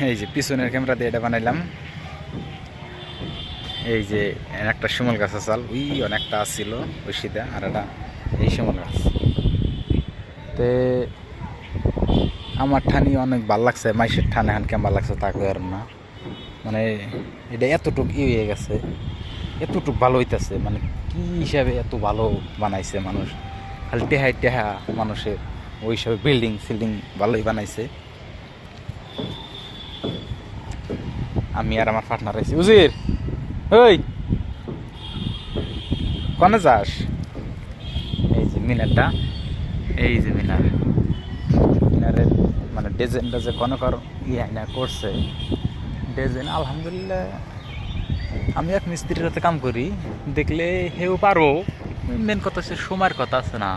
এই যে পিছনের ক্যামেরা দিয়ে এটা বানাইলাম। এই যে একটা শিমল গাছ আসাল ওই অনেকটা আসছিল ওই সিধা, আর এটা এই শিমল গাছ। তে আমার ঠানি অনেক ভাল লাগছে, মাইসের ঠান এখন কেমন লাগছে তা কই আর না। মানে এটা এতটুক হয়ে গেছে, এতটুক ভালো হইতেছে, মানে কি হিসাবে এত ভালো বানাইছে মানুষ। খালি টেহাই টেহা মানুষের ওই হিসাবে বিল্ডিং সিল্ডিং ভালোই বানাইছে। আমি আর আমার পার্টনার আছি। উজির ওই কনে যাস? এই যে মিনারটা, এই যে মিনার, মিনারের মানে ডিজাইনটা যে কোনো কারো না করছে ডিজাইন আলহামদুলিল্লাহ। আমি এক মিস্ত্রির হাতে কাম করি, দেখলে হেও পারো। মেন কথা হচ্ছে সময়ের কথা আছে না,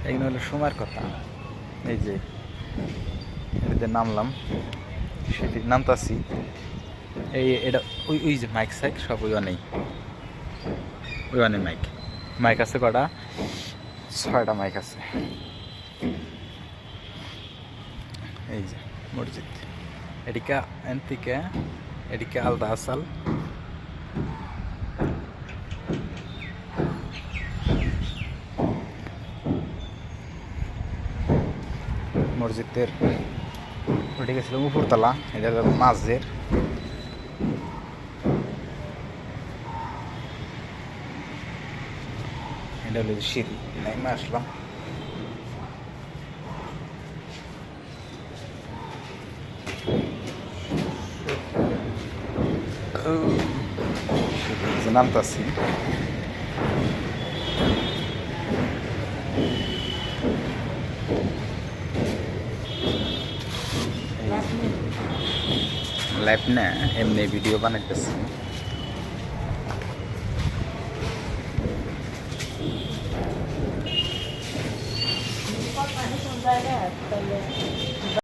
এগুলো হলো সময়ের কথা। এই যে এটাতে নামলাম, সেটি নামতাছি। এই এটা ওই ওই যে মাইক সাইক সব ওই অনেক, ওই অনেক মাইক মাইক আছে কটা, 6টা মাইক আছে। এই যে মসজিদ, এদিকে এনতিকে এদিকে আলদা আসাল। মসজিদের ওটি গেছিলাম উপরতলা, এটা হলো মাঝের। এটা হলো সিঁড়ি, নাইমা আসলাম। নামতাছি লাইভ না, এমনি ভিডিও বানাইতেছি।